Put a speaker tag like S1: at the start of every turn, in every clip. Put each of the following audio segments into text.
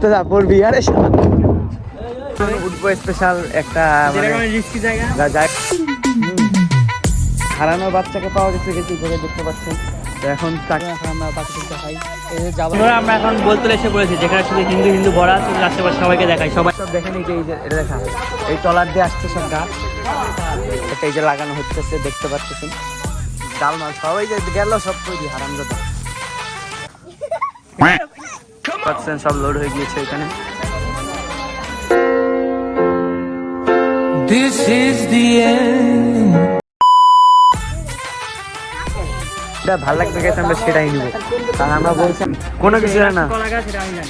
S1: আসতে যা পড়বি আরে উঠবো স্পেশাল একটা জায়গা হারানো বাচ্চাকে পাওয়া গেছে কিছু করে দেখতে পাচ্ছেন। এখন
S2: আমরা এখন বলতে এসে পড়েছি যেখানে শুধু হিন্দু হিন্দু ভরা আছে, আশেপাশে সবাইকে দেখাই। সবাই
S1: সব দেখেন এই যে এটা দেখা এই টলার দিয়ে আসছে সব গাছ, এটা এই যে লাগানো হচ্ছে দেখতে পাচ্ছেন। ডাল মাছ সবাই যে গেল সব তৈরি হারাম দাদা পাচ্ছেন, সব লোড হয়ে গিয়েছে এখানে। This is the end. এটা ভালো লাগবে গেছে, আমরা সেটাই নিব, কারণ আমরা বলছি কোনো কিছু জানে না।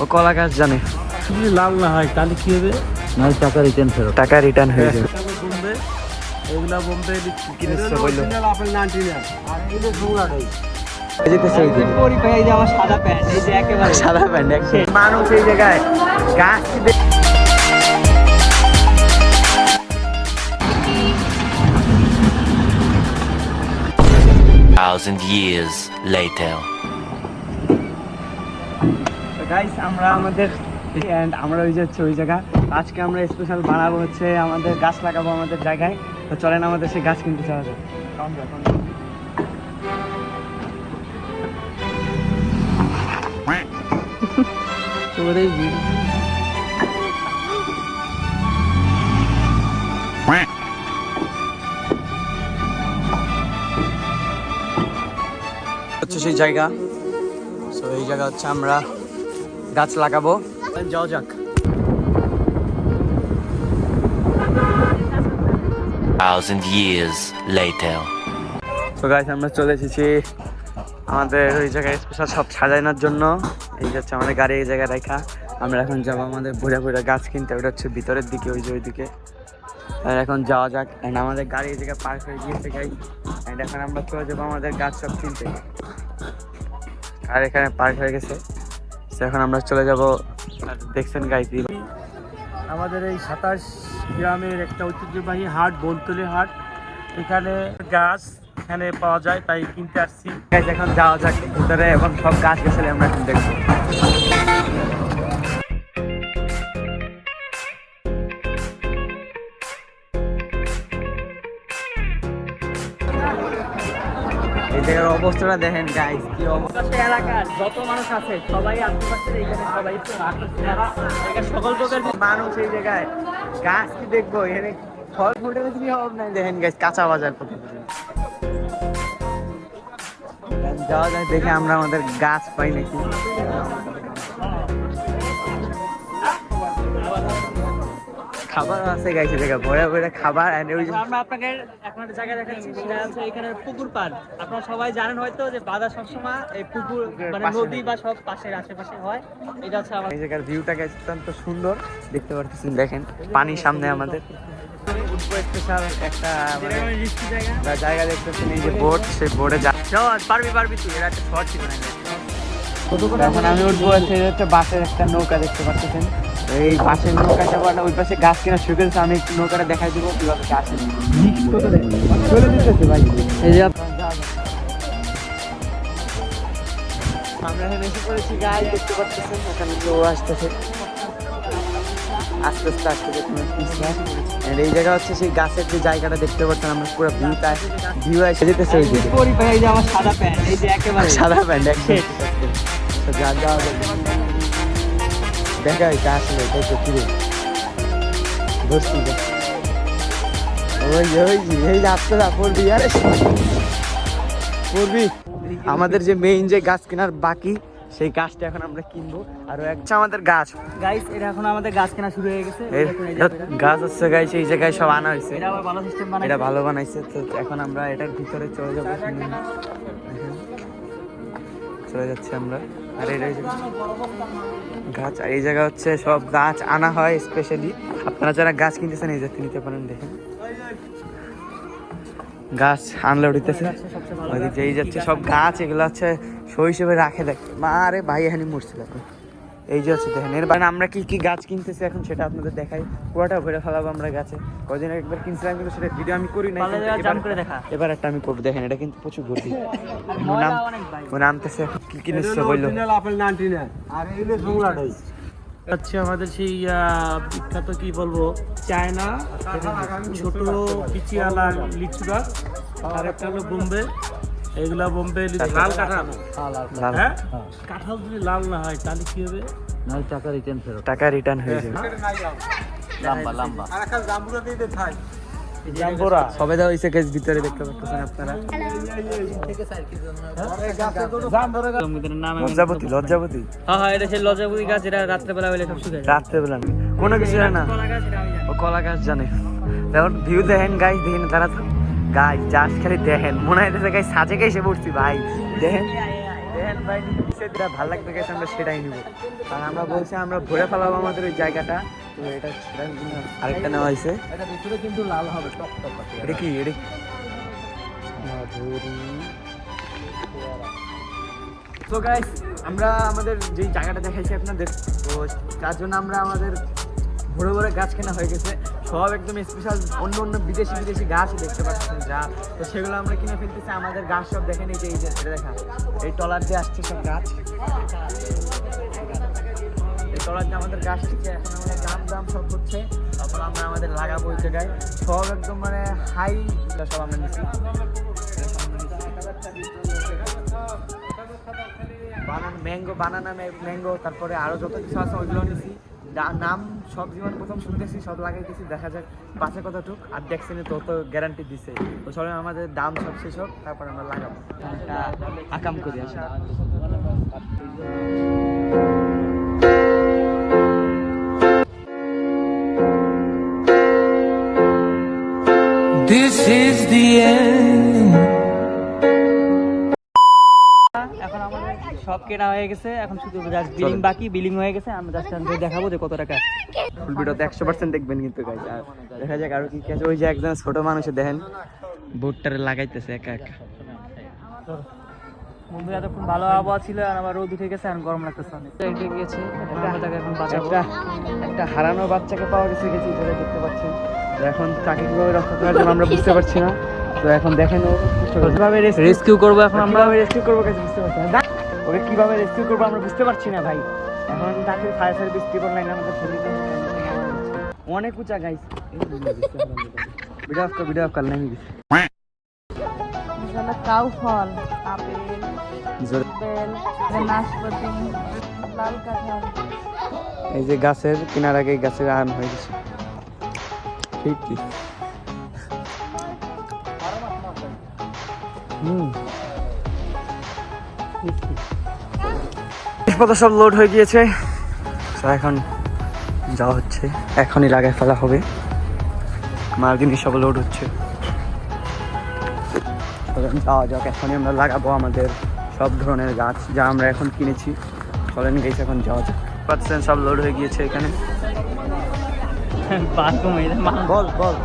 S1: ও কলা গাছ জানে,
S2: যদি লাল না হয় তাহলে কি হবে?
S1: না টাকা রিটার্ন ফেরত, টাকা রিটার্ন হয়ে যাবে।
S2: এগুলা বোম্বে
S1: কিনেছে বললো
S2: আপেল 99 আর এগুলো জুংলাটাই সাদা প্যান্ট, এই যে একেবারে
S1: সাদা প্যান্ট মানুষ এই জায়গায় গাছ
S3: 1,000 years later.
S1: গাইস আমরা আমাদের আমরা ওই যে ওই জায়গা আজকে আমরা স্পেশাল বানাবো হচ্ছে আমাদের গাছ লাগাবো আমাদের জায়গায়। তো চলেন আমাদের সেই গাছ কিনতে যাওয়া যায়। হচ্ছে সেই জায়গা, তো এই জায়গা হচ্ছে আমরা গাছ লাগাবো, যাওয়া যাক।
S3: 1,000 years later.
S1: তো গাইস আমরা চলে এসেছি আমাদের ওই জায়গায় স্পেশাল সব সাজানোর জন্য। এই হচ্ছে আমাদের গাড়ি এই জায়গায় রাখা, আমরা এখন যাবো আমাদের বুড়া বুড়া গাছ কিনতে। ওটা হচ্ছে ভিতরের দিকে, ওই যে ওইদিকে। আর এখন যাওয়া যাক, অ্যান্ড আমাদের গাড়ি এই জায়গায় পার্ক হয়ে গিয়েছে গাইস, অ্যান্ড এখন আমরা চলে যাবো আমাদের গাছ সব কিনতে। আর এখানে পার্ক হয়ে গেছে, তো এখন আমরা চলে যাবো। দেখছেন গাইস
S2: আমাদের এই 27 গ্রামের একটা ঐতিহ্যবাহী হাট, বনতলী হাট। এখানে গাছ এখানে পাওয়া যায়, তাই কিনতে আসছি।
S1: এখন যাওয়া যাক ভিতরে, এখন সব গাছ গেছিলে আমরা এখন দেখবো। এই জায়গার অবস্থাটা দেখেন গাইস, কি অবস্থা।
S2: এলাকার যত মানুষ আছে সবাই আশেপাশে এখানে সবাই সকল প্রকার
S1: মানুষ এই জায়গায় গাছ কি দেখবো, এখানে ফল ফুটের কি অভাব নাই। দেখেন গাইস কাঁচা বাজার কত যাওয়া যায়, দেখে আমরা আমাদের গাছ পাই নাকি। খাবার আছে গাইছে জায়গা ভরে ভরে খাবার।
S2: আমরা আপনাকে এখন একটা জায়গা দেখাচ্ছি, সেটা হচ্ছে এখানে পুকুর পাড়। আপনারা সবাই জানেন হয়তো যে বাজার সবসময় এই পুকুর মানে নদী বা সব পাশের আশেপাশে হয়। এটা হচ্ছে
S1: এই জায়গার ভিউটা অত্যন্ত সুন্দর দেখতে পারতেছেন, দেখেন পানির সামনে আমাদের স্পেশাল একটা জায়গা দেখতেছেন। এই যে বোট, সেই বোর্ডে পারবি তুই, এর একটা শর্ট ছিল। এখন আমি উঠবো হচ্ছে বাসের একটা নৌকা দেখতে পাচ্ছেন। এই পাশের নৌকাটা ওই পাশে গাছ কিনা শুরু করেছে, আমি একটু নৌকাটা দেখাই দিব কিভাবে গাছ চলে দিতেছে ভাই। এই যে আমরা এখানে এসে পড়েছি গাছ দেখতে পাচ্ছেন, এখানে কেউ আসতেছে আস্তে আস্তে আসতেছে। এই জায়গা হচ্ছে সেই গাছের যে জায়গাটা দেখতে পাচ্ছেন, আমরা পুরো ভিউ এসে যেতেছে।
S2: এই যে আমার সাদা প্যান্ট, এই যে একেবারে
S1: সাদা প্যান্ট দেখাই গাছ নেই তাই তো কিরে বসছি। ওই এই যে আসতে যা পড়বি আরে পড়বি। আমাদের যে মেইন যে গাছ কেনার বাকি, সেই গাছটা এখন আমরা কিনবো। আর একটা আমাদের গাছ
S2: গাইস, এটা এখন আমাদের গাছ কেনা শুরু হয়ে গেছে।
S1: গাছ হচ্ছে গাইস এই জায়গায় সব আনা হয়েছে,
S2: এটা আবার ভালো সিস্টেম বানাইছে,
S1: এটা ভালো বানাইছে। তো এখন আমরা এটার ভিতরে চলে যাবো, চলে যাচ্ছি আমরা। আর এটাই গাছ, আর এই জায়গা হচ্ছে সব গাছ আনা হয় স্পেশালি। আপনারা যারা গাছ কিনতেছেন এই জায়গাতে নিতে পারেন। দেখেন গাছ আনলোড হইতেছে, ওইদিকে এই যাচ্ছে সব গাছ। এগুলো হচ্ছে শো হিসেবে রাখে। দেখ মা রে ভাই এখানে মরছিল। এই যে হচ্ছে দেখেন এর বাইরে আমরা কি কি গাছ কিনতেছি এখন সেটা আপনাদের দেখাই। পুরোটা ভরে ফেলাবো আমরা গাছে। কদিন একবার কিনছিলাম কিন্তু সেটা ভিডিও আমি করি না, এবার একটা আমি করবো। দেখেন এটা কিন্তু প্রচুর ঘুরবি নামতেছে। কি কিনেছো বললো?
S2: আপেল 99 আর এগুলো জুংলাটাই
S4: হচ্ছে আমাদের সেই বিখ্যাত কি বলবো চায়না ছোট পিচিয়ালা লিচু গাছ, আর একটা হলো বোম্বে। এগুলা বোম্বে লাল কাঁঠাল। হ্যাঁ, কাঁঠাল যদি লাল না হয় তাহলে কি হবে?
S1: টাকা রিটার্ন হয়ে যাবে।
S4: জাম্বুরা।
S1: সবে দেওয়া হয়েছে গাছ ভিতরে দেখতে পাচ্ছেন আপনারা। লজ্জাপতি, লজ্জাপতি।
S2: হ্যাঁ, এটা সেই লজ্জাপতি গাছ, যেটা রাত্রেবেলা হলে সব শুকায় যায়।
S1: রাত্রেবেলা না, কোনো কিছু জানে না,
S2: কলা গাছ, এটা আমি জানি।
S1: ও কলা গাছ জানে। এখন ভিউ দেখেন গাইস, দেখেন তারা গাছ জাস্ট খালি দেখেন, মনে হইতেছে গাইস সাজে এসে পড়ছি ভাই। দেখেন দেখেন ভাই, যেটা ভালো লাগবে গাইস আমরা সেটাই নিব। কারণ আমরা বলছি আমরা ভরে ফেলাবো আমাদের ওই জায়গাটা, তো এটা আরেকটা নেওয়া হয়েছে।
S4: এটা ভিতরে কিন্তু লাল হবে, টক টক।
S1: এটা কি? এটা তো গাইস আমরা আমাদের যে জায়গাটা দেখাইছি আপনাদের, তো তার জন্য আমরা আমাদের ভরে ভরে গাছ কেনা হয়ে গেছে, সব একদম স্পেশাল অন্য অন্য বিদেশি গাছ দেখতে পাচ্ছেন যা, তো সেগুলো আমরা কিনে ফেলতেছি। আমাদের গাছ সব দেখেন, এই যে এটা দেখা, এই টলার দিয়ে আসছে সব গাছ, এই টলার দিয়ে আমাদের গাছ আসছে। এখন আমাদের দাম সব হচ্ছে, তারপর আমরা আমাদের লাগাবো ওই জায়গায় সব একদম মানে হাই, সব আমরা নিচ্ছি। বানানা ম্যাঙ্গো, তারপরে আরো যত কিছু আছে ওইগুলো নিছি। নাম সব জীবন প্রথম শুনতেছি, সব লাগাইতেছি, দেখা যাক বাঁচে কতটুক। আর দেখছেন তো গ্যারান্টি দিছে, তো সবাই আমাদের দাম সব শেষ হোক, তারপর আমরা লাগাবো। আকাম করি আসলে।
S5: This is the end.
S2: এখন আমাদের সব কেনা হয়ে গেছে, এখন শুধু জাস্ট বিলিং বাকি। বিলিং হয়ে গেছে, আমরা জাস্ট দেখাবো যে কত টাকা।
S1: ফুল ভিডিওতে 100% দেখবেন কিন্তু গাইস। আর দেখা যাক আরো কি কি আছে। ওই যে একজন ছোট মানুষে দেখেন ভুট্টারে লাগাইতেছে একা একা।
S2: বন্ধু এতক্ষণ ভালো আবহাওয়া ছিল, আর আবার রোদ উঠে গেছে, আর গরম লাগতেছে অনেক। এটা গেছে, আমরা তাকে এখন বাঁচাবো।
S1: একটা হারানো বাচ্চাকে পাওয়া গেছে, যেটা দেখতে পাচ্ছেন। তো এখন তাকে কিভাবে রক্ষা করার জন্য আমরা বুঝতে পারছি না। তো এখন দেখেন কিভাবে
S2: রেস্কিউ করবো, এখন আমরা
S1: রেস্কিউ করবো গাইস, বুঝতে পারছি না। ওকে কিভাবে রেস্কিউ করবো আমরা বুঝতে পারছি না ভাই। এখন তাকে ফায়ার সার্ভিস ট্রিপল লাইন আমাদের অনেক উঁচা গাইস। ভিডিও কল नहीं
S6: কাউ ফল, আপেল, বেল, নাশপাতি, লাল কাঁঠাল।
S1: এই যে গাছের কিনার আগে গাছের আম হয়ে গেছে। ঠিক কি জিনিসপত্র সব লোড হয়ে গিয়েছে, তো এখন যাওয়া হচ্ছে। এখনই লাগাই ফেলা হবে, আমার জিনিস সব লোড হচ্ছে। যাওয়া যাক, এখনই আমরা লাগাবো আমাদের সব ধরনের গাছ যা আমরা এখন কিনেছি। চলেন গেছে, এখন যাওয়া যাক। পাচ্ছেন সব লোড হয়ে গিয়েছে এখানে।
S2: বল বল।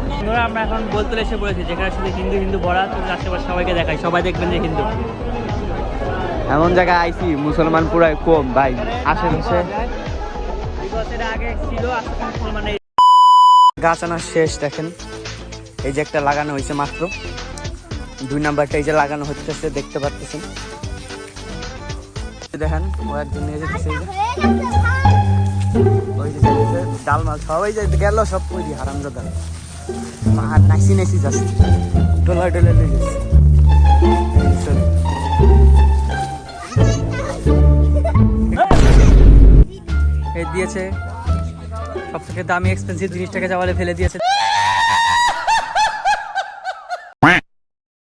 S2: আমরা এখন বলতে এসে পড়েছি, যেখানে শুধু হিন্দু ভরা, আশেপাশে সবাইকে দেখাই, সবাই দেখবেন যে হিন্দু।
S1: এমন জায়গায় আইছি মুসলমান পুরাই কম ভাই আশেপাশে।
S2: আগে ছিল, মানে
S1: গাছ আনা শেষ, দেখেন এই যে একটা লাগানো হয়েছে মাত্র, 2 নাম্বারটা এই যে লাগানো হচ্ছে, দেখতে পাচ্ছেন। দেখেন ও একজন নিয়ে যেতেছে, এই যে ওই যে যাইতেছে ডালমাল সবাই যে গেল, সব কই দি হারামজাদা আর নাইসি যাচ্ছে, ডলা লই যাচ্ছে।
S2: এই দিয়েছে সব থেকে দামি এক্সপেন্সিভ জিনিসটাকে যাওয়ালে ফেলে দিয়েছে।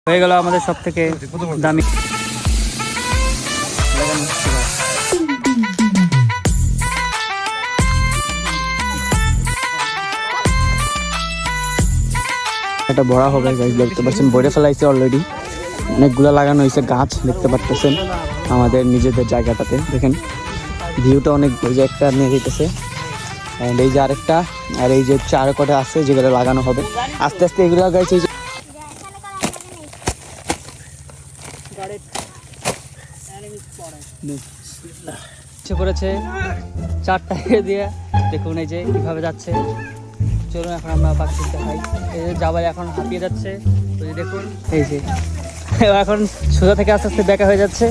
S2: হয়ে গেল আমাদের সব থেকে দামি।
S1: এটা বড় হবে গাইস, দেখতে পাচ্ছেন বড়ে ফেলাইছে অলরেডি, অনেকগুলো লাগানো হয়েছে গাছ দেখতে পাচ্ছেন আমাদের নিজেদের জায়গাটাতে। দেখেন ভিউটা অনেক, ওই যে একটা নিয়ে যেতেছে, এন্ড এই যে আরেকটা, আর এই যে 4 কটা আছে যেগুলো লাগানো হবে আস্তে আস্তে। এগুলো গাইছে এই
S2: যে করেছে 4টা দিয়ে, দেখুন এই যে কিভাবে যাচ্ছে। চলুন এখন আমরা পাখি দেখাই। এই যে জাবাই এখন হাঁপিয়ে যাচ্ছে, ওই যে দেখুন এই যে এখন সোজা থেকে আস্তে আস্তে বেঁকা হয়ে যাচ্ছে।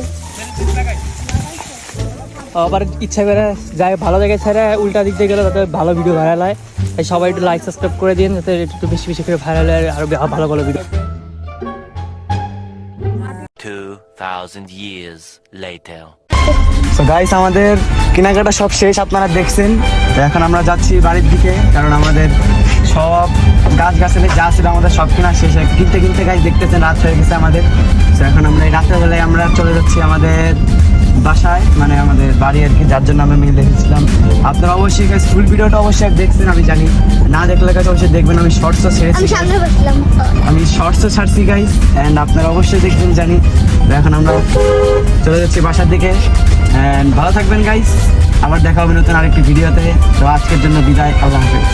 S2: আবার ইচ্ছা করে যায় ভালো জায়গায় ছেড়ে উল্টা দিক দিয়ে গেলে যাতে ভালো ভিডিও ভাইরাল হয়, তাই সবাই একটু লাইক সাবস্ক্রাইব করে দিন যাতে একটু বেশি বেশি করে ভাইরাল হয়, আরো ভালো ভালো ভিডিও।
S3: 2,000 years later.
S1: তো গাইস আমাদের কেনাকাটা সব শেষ, আপনারা দেখছেন। তো এখন আমরা যাচ্ছি বাড়ির দিকে, কারণ আমাদের সব গাছগাছালি যা ছিল আমাদের সব কেনা শেষ। কিনতে কিনতে গাছ দেখতেছেন রাত হয়ে গেছে আমাদের। তো এখন আমরা এই রাতের বেলায় আমরা চলে যাচ্ছি আমাদের বাসায়, মানে আমাদের বাড়ি আর কি, যার জন্য আমরা মিল দেখেছিলাম। আপনারা অবশ্যই গাইস ফুল ভিডিওটা অবশ্যই দেখছেন, আমি জানি না দেখলে গাছ অবশ্যই দেখবেন। আমি শর্টসও ছেড়েছি, আমি শর্টসও ছাড়ছি গাইস, অ্যান্ড আপনারা অবশ্যই দেখবেন জানি। তো এখন আমরা চলে যাচ্ছি বাসার দিকে, অ্যান্ড ভালো থাকবেন গাইস। আবার দেখা হবে নতুন আরেকটি ভিডিওতে। তো আজকের জন্য বিদায়, আল্লাহ হাফেজ।